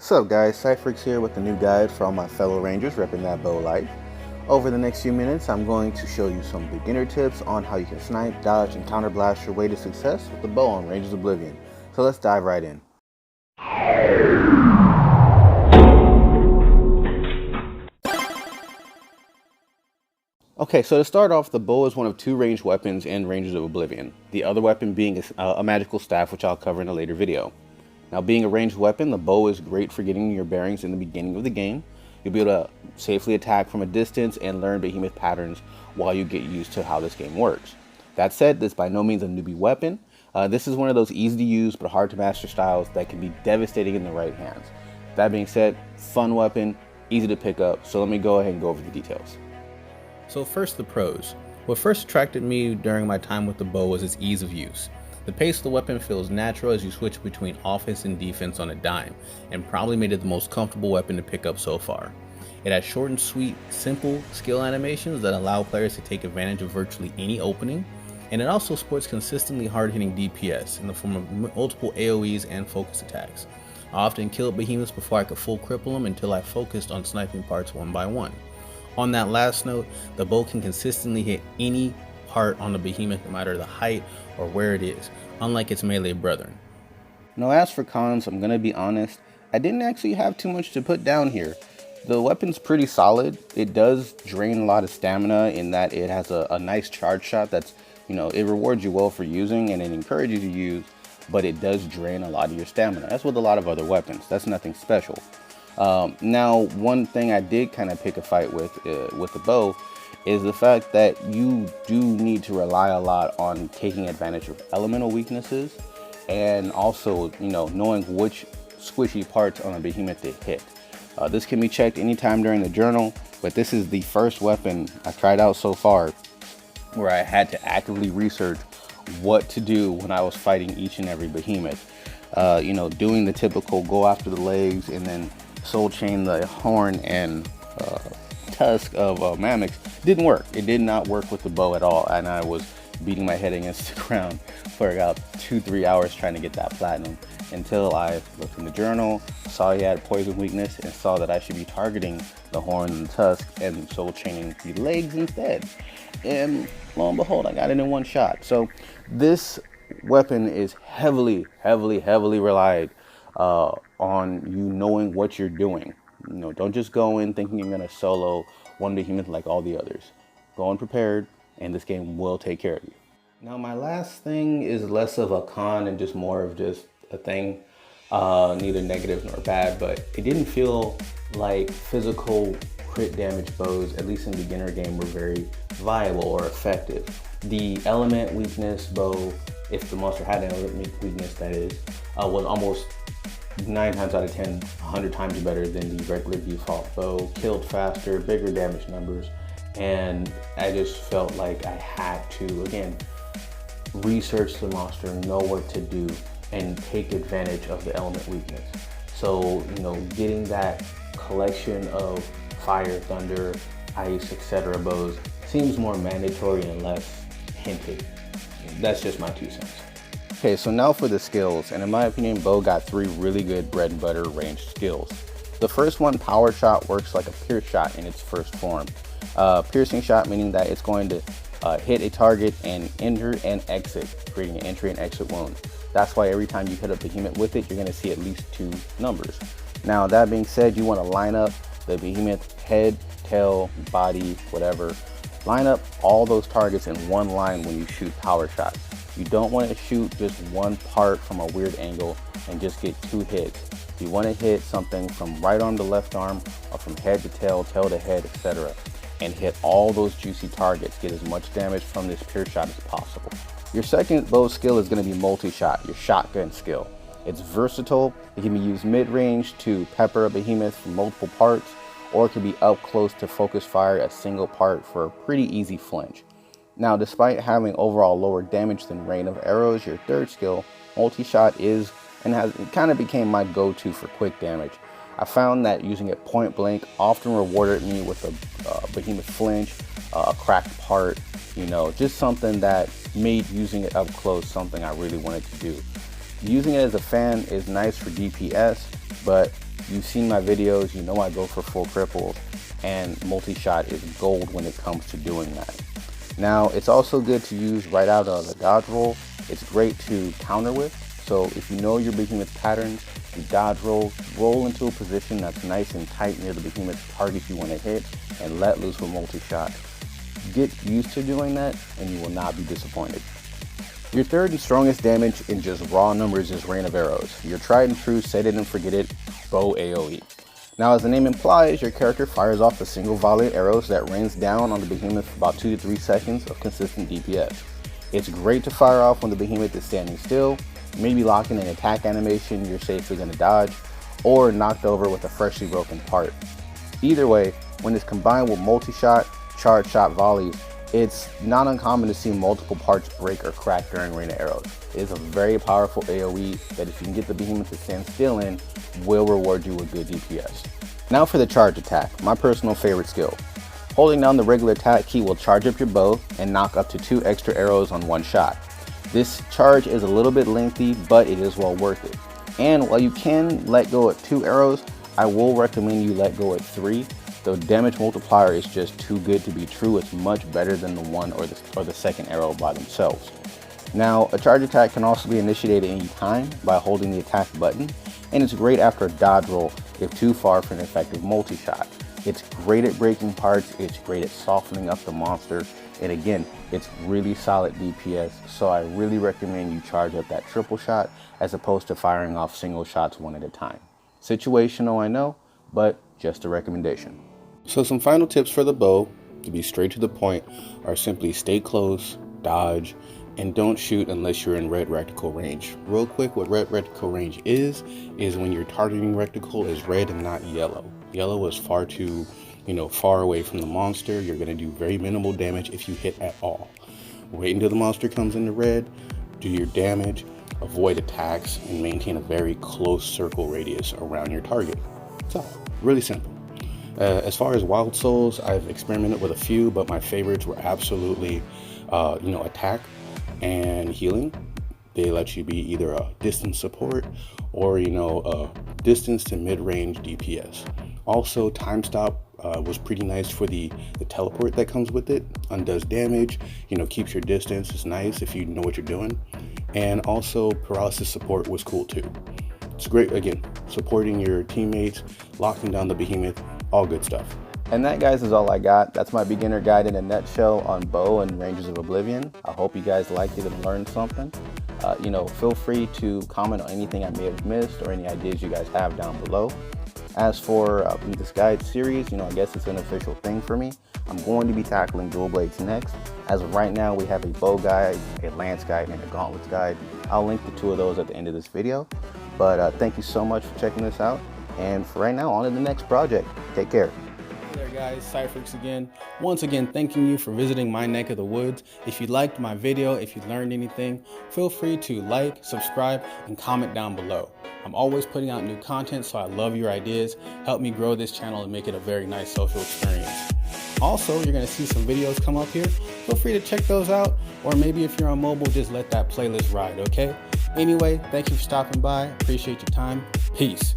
What's up guys, Cypherx here with a new guide for all my fellow rangers repping that bow life. Over the next few minutes, I'm going to show you some beginner tips on how you can snipe, dodge, and counterblast your way to success with the bow on Rangers Oblivion. So let's dive right in. Okay, so to start off, the bow is one of two ranged weapons in Rangers of Oblivion, the other weapon being a magical staff, which I'll cover in a later video. Now, being a ranged weapon, the bow is great for getting your bearings in the beginning of the game. You'll be able to safely attack from a distance and learn behemoth patterns while you get used to how this game works. That said, this is by no means a newbie weapon. This is one of those easy to use but hard to master styles that can be devastating in the right hands. That being said, fun weapon, easy to pick up, so let me go ahead and go over the details. So first, the pros. What first attracted me during my time with the bow was its ease of use. The pace of the weapon feels natural as you switch between offense and defense on a dime, and probably made it the most comfortable weapon to pick up so far. It has short and sweet, simple skill animations that allow players to take advantage of virtually any opening, and it also sports consistently hard-hitting DPS in the form of multiple AoEs and focus attacks. I often killed behemoths before I could full cripple them until I focused on sniping parts one by one. On that last note, the bow can consistently hit any part on the behemoth no matter the height or where it is, unlike its melee brethren. Now as for cons, I'm gonna be honest, I didn't actually have too much to put down here. The weapon's pretty solid. It does drain a lot of stamina in that it has a nice charge shot that's, it rewards you well for using and it encourages you to use, but it does drain a lot of your stamina. That's with a lot of other weapons. That's nothing special. Now, one thing I did kind of pick a fight with the bow is the fact that you do need to rely a lot on taking advantage of elemental weaknesses and also, knowing which squishy parts on a behemoth to hit. This can be checked anytime during the journal, but this is the first weapon I tried out so far where I had to actively research what to do when I was fighting each and every behemoth. Doing the typical go after the legs and then soul chain the horn and tusk of Mammox didn't work. It did not work with the bow at all, and I was beating my head against the ground for about 2-3 hours trying to get that platinum until I looked in the journal, saw he had poison weakness, and saw that I should be targeting the horn and the tusk and soul chaining the legs instead. And lo and behold, I got it in one shot. So this weapon is heavily relied on you knowing what you're doing. Don't just go in thinking you're gonna solo one behemoth like all the others. Go in prepared, and this game will take care of you. Now, my last thing is less of a con and just more of just a thing, neither negative nor bad, but it didn't feel like physical crit damage bows, at least in beginner game, were very viable or effective. The element weakness bow, if the monster had an element weakness that is, was almost 9 times out of 10, 100 times better than the regular default bow, killed faster, bigger damage numbers, and I just felt like I had to, again, research the monster, know what to do, and take advantage of the element weakness. So, getting that collection of fire, thunder, ice, etc. bows seems more mandatory and less hinted. That's just my 2 cents. Okay, so now for the skills, and in my opinion, bow got 3 really good bread and butter ranged skills. The first one, power shot, works like a pierce shot in its first form. Piercing shot meaning that it's going to hit a target and enter and exit, creating an entry and exit wound. That's why every time you hit a behemoth with it, you're going to see at least 2 numbers. Now, that being said, you want to line up the behemoth head, tail, body, whatever. Line up all those targets in one line when you shoot power shots. You don't want to shoot just one part from a weird angle and just get 2 hits. You want to hit something from right arm to left arm, or from head to tail, tail to head, etc. and hit all those juicy targets. Get as much damage from this pure shot as possible. Your second bow skill is going to be multi-shot, your shotgun skill. It's versatile. It can be used mid-range to pepper a behemoth from multiple parts, or it can be up close to focus fire a single part for a pretty easy flinch. Now, despite having overall lower damage than rain of arrows, your third skill, multi-shot, is and has kind of became my go-to for quick damage. I found that using it point blank often rewarded me with a behemoth flinch, a cracked part, just something that made using it up close something I really wanted to do. Using it as a fan is nice for DPS, but You've seen my videos, you know I go for full cripples, and multi-shot is gold when it comes to doing that. Now, it's also good to use right out of the dodge roll. It's great to counter with. So if you know your behemoth patterns, you dodge roll into a position that's nice and tight near the behemoth's target you want to hit, and let loose with multi-shot. Get used to doing that, and you will not be disappointed. Your third and strongest damage in just raw numbers is Rain of Arrows, your tried and true set it and forget it bow AoE. Now, as the name implies, your character fires off a single volley of arrows that rains down on the behemoth for about 2 to 3 seconds of consistent DPS. It's great to fire off when the behemoth is standing still, maybe locking an attack animation you're safely going to dodge, or knocked over with a freshly broken part. Either way, when it's combined with multi-shot, charge shot volleys, it's not uncommon to see multiple parts break or crack during Rain of Arrows. It is a very powerful AoE that if you can get the behemoth to stand still in, will reward you with good DPS. Now for the charge attack, my personal favorite skill. Holding down the regular attack key will charge up your bow and knock up to 2 extra arrows on one shot. This charge is a little bit lengthy, but it is well worth it. And while you can let go at 2 arrows, I will recommend you let go at 3. The damage multiplier is just too good to be true. It's much better than the 1 or the second arrow by themselves. Now, a charge attack can also be initiated any time by holding the attack button, and it's great after a dodge roll if too far for an effective multi-shot. It's great at breaking parts, it's great at softening up the monster, and again, it's really solid DPS, so I really recommend you charge up that triple shot as opposed to firing off single shots one at a time. Situational, I know, but just a recommendation. So some final tips for the bow, to be straight to the point, are simply stay close, dodge, and don't shoot unless you're in red reticle range. Real quick, what red reticle range is when your targeting reticle is red and not yellow. Yellow is far too, far away from the monster. You're going to do very minimal damage if you hit at all. Wait until the monster comes into red, do your damage, avoid attacks, and maintain a very close circle radius around your target. It's all really simple. As far as wild souls, I've experimented with a few, but my favorites were absolutely, attack and healing. They let you be either a distance support or, a distance to mid-range DPS. Also, time stop was pretty nice for the teleport that comes with it. Undoes damage, keeps your distance. It's nice if you know what you're doing. And also, paralysis support was cool too. It's great, again, supporting your teammates, locking down the behemoth, all good stuff. And that, guys, is all I got. That's my beginner guide in a nutshell on bow and Rangers of Oblivion. I hope you guys liked it and learned something. Feel free to comment on anything I may have missed or any ideas you guys have down below. As for this guide series, I guess it's an official thing for me. I'm going to be tackling dual blades next. As of right now, we have a bow guide, a lance guide, and a gauntlets guide. I'll link the 2 of those at the end of this video. But thank you so much for checking this out. And for right now, on to the next project. Take care. Hey there, guys, Cypherx again. Once again, thanking you for visiting my neck of the woods. If you liked my video, if you learned anything, feel free to like, subscribe, and comment down below. I'm always putting out new content, so I love your ideas. Help me grow this channel and make it a very nice social experience. Also, you're going to see some videos come up here. Feel free to check those out, or maybe if you're on mobile, just let that playlist ride, okay? Anyway, thank you for stopping by. Appreciate your time. Peace.